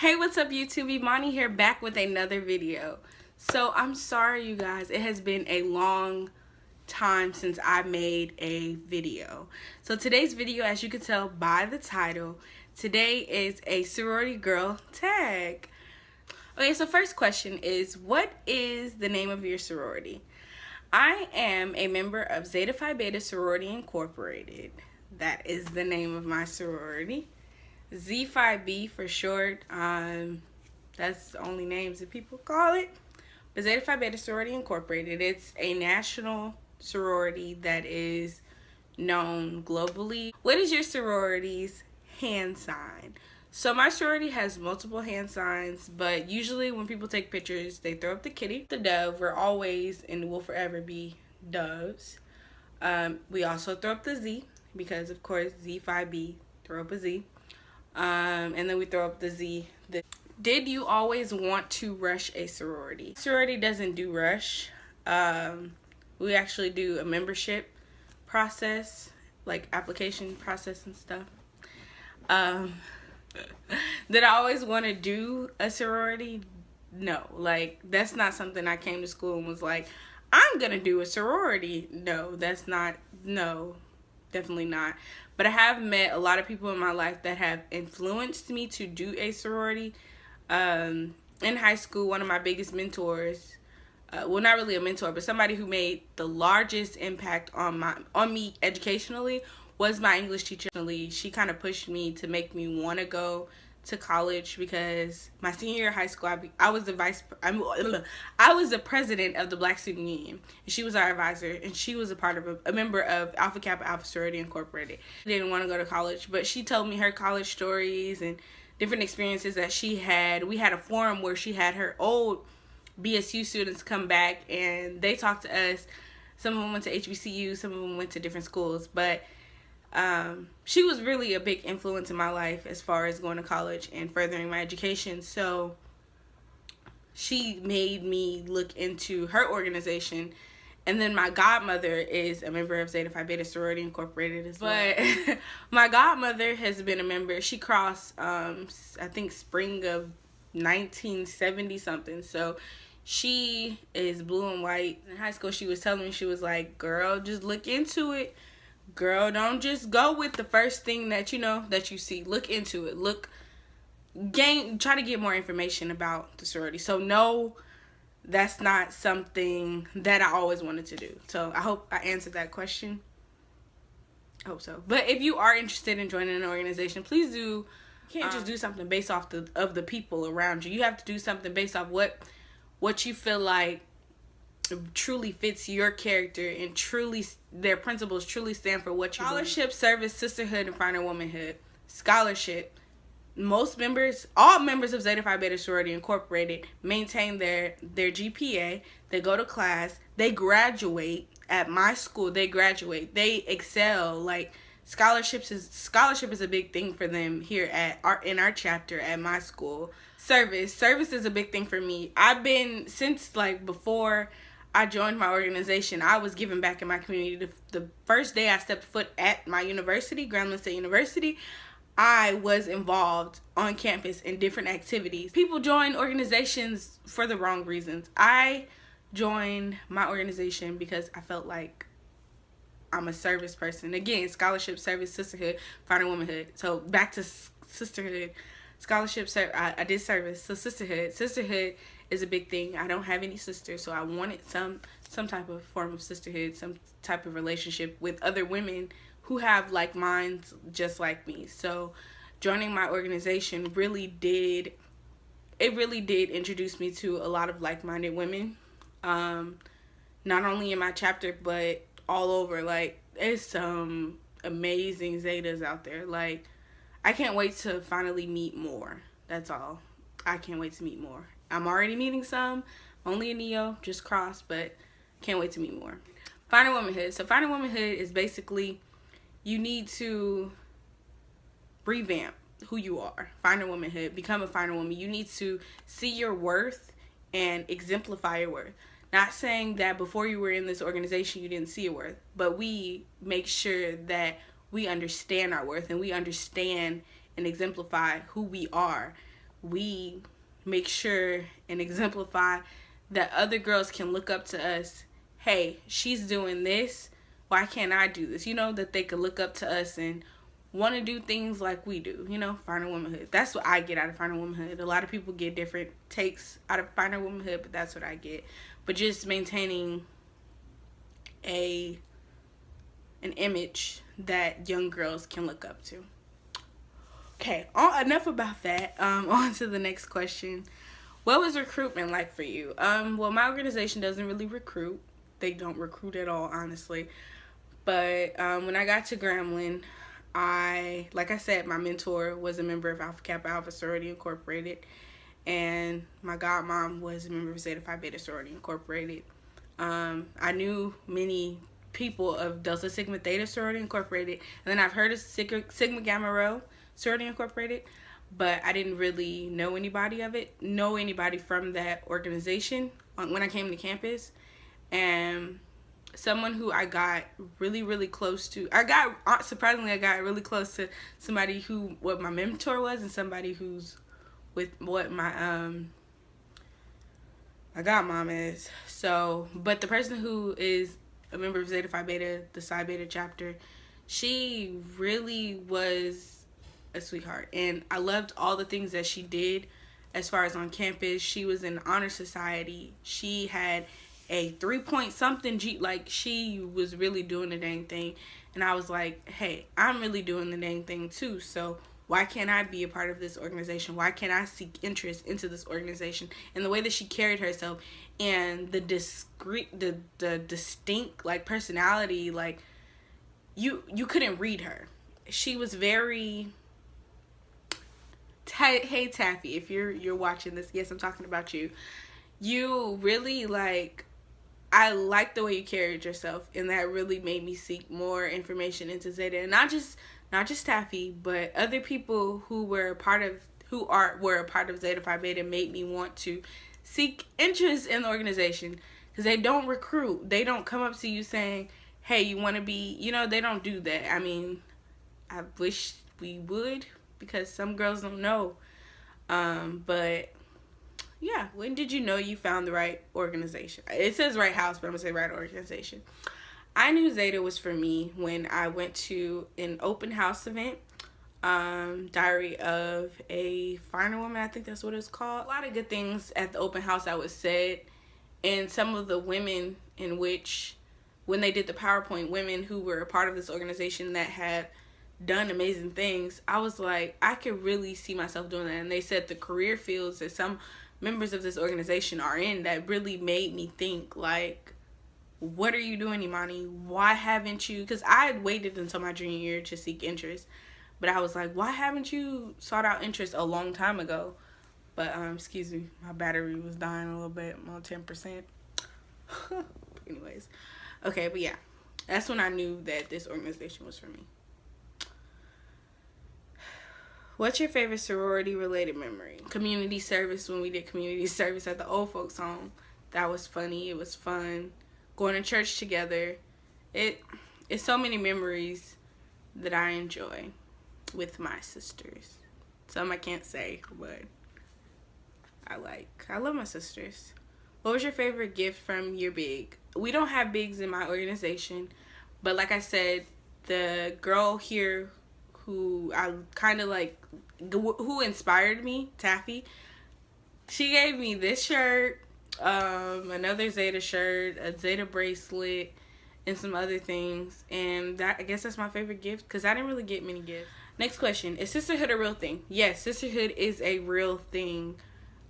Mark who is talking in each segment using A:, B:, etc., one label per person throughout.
A: Hey, what's up YouTube? Imani here, back with another video. So I'm sorry you guys, it has been a long time since I made a video. So today's video, as you can tell by the title, today is a sorority girl tag. Okay, so first question is, what is the name of your sorority? I am a member of Zeta Phi Beta Sorority Incorporated. That is the name of my sorority. Z5B for short. That's the only names that people call it. But Zeta Phi Beta Sorority Incorporated. It's a national sorority that is known globally. What is your sorority's hand sign? So my sorority has multiple hand signs, but usually when people take pictures, they throw up the kitty, the dove. We're always and will forever be doves. We also throw up the Z because, of course, Z5B, throw up a Z. And then we throw up the Z. Did you always want to rush a sorority? Sorority doesn't do rush. We actually do a membership process, like application process and stuff. Did I always want to do a sorority? No, like that's not something I came to school and was like, I'm gonna do a sorority. No, that's not, no, definitely not. But I have met a lot of people in my life that have influenced me to do a sorority. In high school, one of my biggest mentors, well, not really a mentor, but somebody who made the largest impact on me educationally was my English teacher. She kind of pushed me to make me want to go to college because my senior year of high school, I was the president of the Black Student Union, and she was our advisor, and she was a member of Alpha Kappa Alpha Sorority Incorporated. I didn't want to go to college, but she told me her college stories and different experiences that she had. We had a forum where she had her old BSU students come back, and they talked to us. Some of them went to HBCU, some of them went to different schools, but she was really a big influence in my life as far as going to college and furthering my education. So she made me look into her organization. And then my godmother is a member of Zeta Phi Beta Sorority Incorporated as well. But my godmother has been a member. She crossed, I think, spring of 1970 something. So she is blue and white. In high school, she was telling me, she was like, girl, just look into it. Girl, don't just go with the first thing that you see. Look into it. Try to get more information about the sorority. So no, that's not something that I always wanted to do. So I hope I answered that question. I hope so. But if you are interested in joining an organization, please do. You can't just do something based off of the people around you. You have to do something based off what you feel like truly fits your character, and truly their principles truly stand for what you believe. Scholarship, service, sisterhood, and finer womanhood. Scholarship. All members of Zeta Phi Beta Sorority Incorporated maintain their GPA. They go to class. They graduate. At my school, they graduate. They excel. Like scholarship is a big thing for them here in our chapter at my school. Service is a big thing for me. I've been, since like before I joined my organization, I was giving back in my community. The first day I stepped foot at my university, Grambling State University, I was involved on campus in different activities. People join organizations for the wrong reasons. I joined my organization because I felt like I'm a service person. Again, scholarship, service, sisterhood, finer womanhood. So back to sisterhood. Scholarship, I did service. So sisterhood is a big thing. I don't have any sisters, so I wanted some type of form of sisterhood, some type of relationship with other women who have like minds just like me. So joining my organization really did introduce me to a lot of like-minded women, not only in my chapter but all over. Like, there's some amazing Zetas out there. Like, I can't wait to finally meet more. That's all. I can't wait to meet more. I'm already meeting some, only a Neo, just crossed, but can't wait to meet more. Finer womanhood. So finer womanhood is basically, you need to revamp who you are. Finer womanhood, become a finer woman. You need to see your worth and exemplify your worth. Not saying that before you were in this organization you didn't see your worth, but we make sure that we understand our worth and we understand and exemplify who we are. we make sure and exemplify that other girls can look up to us. Hey, she's doing this. Why can't I do this? You know, that they could look up to us and want to do things like we do. You know, finding womanhood. That's what I get out of finding womanhood. A lot of people get different takes out of finding womanhood, but that's what I get. But just maintaining an image that young girls can look up to. Okay, enough about that. On to the next question. What was recruitment like for you? Well, my organization doesn't really recruit. They don't recruit at all, honestly. But when I got to Grambling, like I said, my mentor was a member of Alpha Kappa Alpha Sorority Incorporated, and my godmom was a member of Zeta Phi Beta Sorority Incorporated. I knew many people of Delta Sigma Theta Sorority Incorporated, and then I've heard of Sigma Gamma Rho Sorority Incorporated, but I didn't really know anybody from that organization when I came to campus. And someone who I got really, really close to, surprisingly, I got really close to somebody who, what my mentor was, and somebody who's with what my godmom is. So, but the person who is a member of Zeta Phi Beta, the Psi Beta chapter, she really was a sweetheart, and I loved all the things that she did as far as on campus. She was in honor society. She had a 3-point something G, like she was really doing the dang thing. And I was like, hey, I'm really doing the dang thing too, so why can't I be a part of this organization? Why can't I seek interest into this organization? And the way that she carried herself, and the distinct like personality, like you couldn't read her. She was very, hey Taffy, if you're watching this, yes, I'm talking about you. You really, like, I like the way you carried yourself, and that really made me seek more information into Zeta, and not just Taffy, but other people who were a part of Zeta Phi Beta made me want to seek interest in the organization, because they don't recruit. They don't come up to you saying, hey, you want to be, they don't do that. I mean, I wish we would, because some girls don't know. But yeah, when did you know you found the right organization? It says right house, but I'm gonna say right organization. I knew Zeta was for me when I went to an open house event, Diary of a Finer Woman, I think that's what it's called. A lot of good things at the open house that was said, and some of the women in which, when they did the PowerPoint, women who were a part of this organization that had done amazing things, I was like, I could really see myself doing that. And they said the career fields that some members of this organization are in, that really made me think, like, what are you doing, Imani? Why haven't you, because I had waited until my junior year to seek interest, but I was like, why haven't you sought out interest a long time ago? But excuse me, my battery was dying a little bit. I'm on 10%. Anyways, okay, but yeah, that's when I knew that this organization was for me. What's your favorite sorority related memory? Community service, when we did community service at the old folks home. That was funny. It was fun. Going to church together. It's so many memories that I enjoy with my sisters. Some I can't say, but I love my sisters. What was your favorite gift from your big? We don't have bigs in my organization, but like I said, the girl here who I kind of like, who inspired me, Taffy, she gave me this shirt, another Zeta shirt, a Zeta bracelet, and some other things. And that, I guess that's my favorite gift, because I didn't really get many gifts. Next question. Is sisterhood a real thing? Yes, sisterhood is a real thing.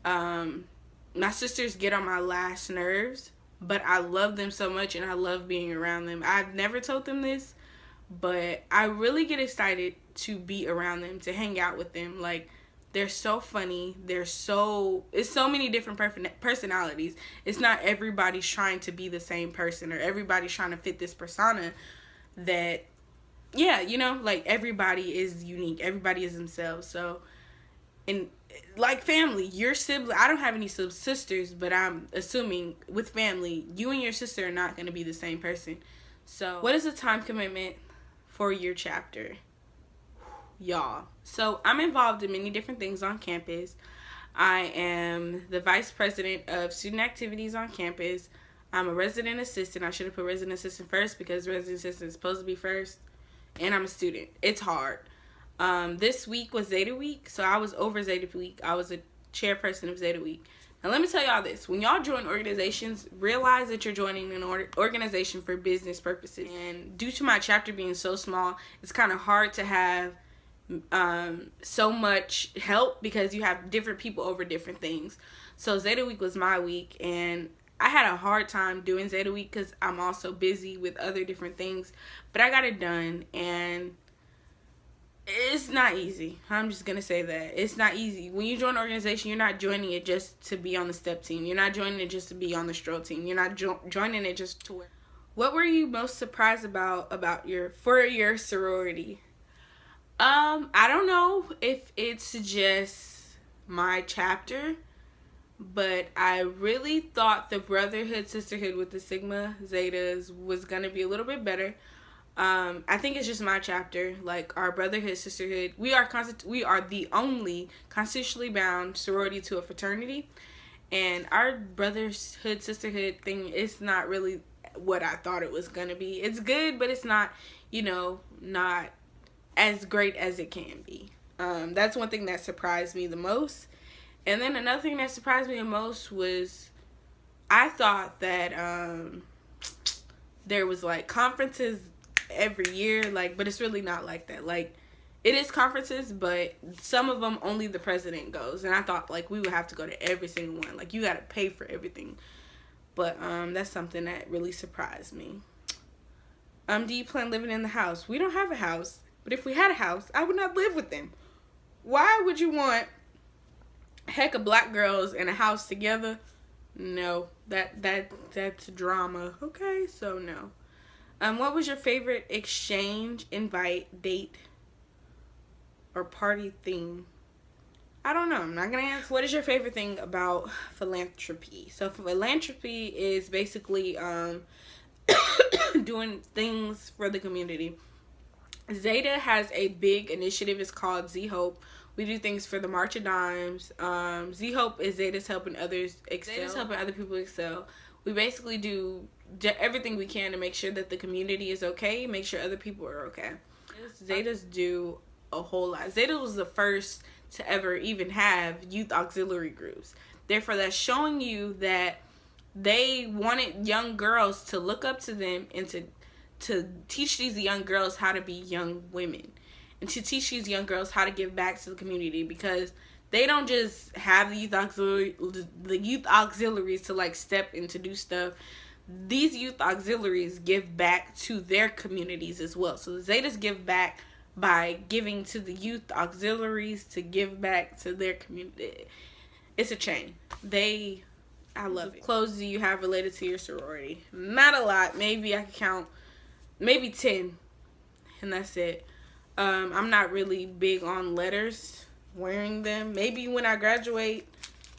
A: My sisters get on my last nerves, but I love them so much, and I love being around them. I've never told them this, but I really get excited to be around them, to hang out with them. Like, they're so funny. It's so many different personalities. It's not everybody's trying to be the same person, or everybody's trying to fit this persona that, yeah, like, everybody is unique. Everybody is themselves. So, and like family, your sibling, I don't have any sisters, but I'm assuming with family, you and your sister are not going to be the same person. So, what is the time commitment for your chapter? Y'all, So I'm involved in many different things on campus. I am the vice president of student activities on campus. I'm a resident assistant. I should have put resident assistant first because resident assistant is supposed to be first. And I'm a student. It's hard. This week was Zeta Week, so I was over Zeta Week. I was a chairperson of Zeta Week. Now let me tell y'all this. When y'all join organizations, realize that you're joining an organization for business purposes. And due to my chapter being so small, it's kind of hard to have so much help because you have different people over different things. So Zeta Week was my week, and I had a hard time doing Zeta Week because I'm also busy with other different things, but I got it done, and it's not easy. I'm just gonna say that it's not easy. When you join an organization, you're not joining it just to be on the step team. You're not joining it just to be on the stroll team. You're not joining it just to. What were you most surprised about your sorority? I don't know if it's just my chapter, but I really thought the brotherhood, sisterhood with the Sigma Zetas was gonna be a little bit better. I think it's just my chapter. Like, our brotherhood, sisterhood, we are the only constitutionally bound sorority to a fraternity, and our brotherhood, sisterhood thing is not really what I thought it was gonna be. It's good, but it's not, not as great as it can be. That's one thing that surprised me the most. And then another thing that surprised me the most was I thought that there was like conferences every year, but it's really not like that. Like, it is conferences, but some of them only the president goes, and I thought we would have to go to every single one. Like, you got to pay for everything. But that's something that really surprised me. Do you plan living in the house? We don't have a house, but if we had a house, I would not live with them. Why would you want heck of black girls in a house together? No, that's drama. Okay, so no. What was your favorite exchange, invite, date, or party theme? I don't know. I'm not going to answer. What is your favorite thing about philanthropy? So philanthropy is basically doing things for the community. Zeta has a big initiative. It's called Z Hope. We do things for the March of Dimes. Z Hope is Zeta's helping others excel. Zeta's helping other people excel. We basically do everything we can to make sure that the community is okay, make sure other people are okay. Zetas do a whole lot. Zeta was the first to ever even have youth auxiliary groups. Therefore, that's showing you that they wanted young girls to look up to them and to teach these young girls how to be young women, and to teach these young girls how to give back to the community, because they don't just have the youth auxiliaries to step in to do stuff. These youth auxiliaries give back to their communities as well. So the Zetas give back by giving to the youth auxiliaries to give back to their community. It's a chain. I love it. Clothes do you have related to your sorority? Not a lot. Maybe I can count maybe 10, and that's it. I'm not really big on letters, wearing them. Maybe when I graduate,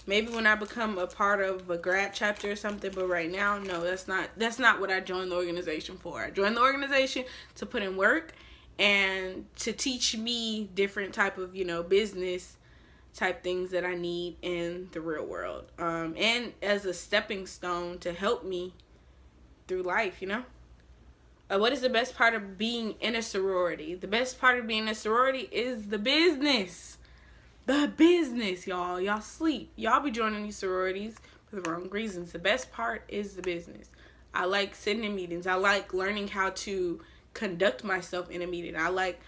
A: maybe when I become a part of a grad chapter or something, but right now, no, that's not what I joined the organization for. I joined the organization to put in work and to teach me different type of, business type things that I need in the real world. And as a stepping stone to help me through life, What is the best part of being in a sorority? The best part of being in a sorority is the business. The business, y'all. Y'all sleep. Y'all be joining these sororities for the wrong reasons. The best part is the business. I like sitting in meetings. I like learning how to conduct myself in a meeting. I love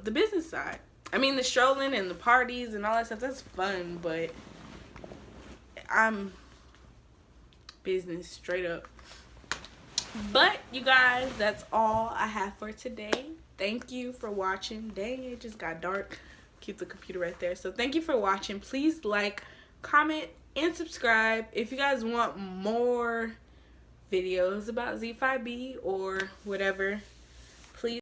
A: the business side. I mean, the strolling and the parties and all that stuff, that's fun, but I'm business straight up. But you guys, that's all I have for today. Thank you for watching. Dang, it just got dark. Keep the computer right there. So thank you for watching. Please like, comment, and subscribe. If you guys want more videos about Zeta Phi or whatever,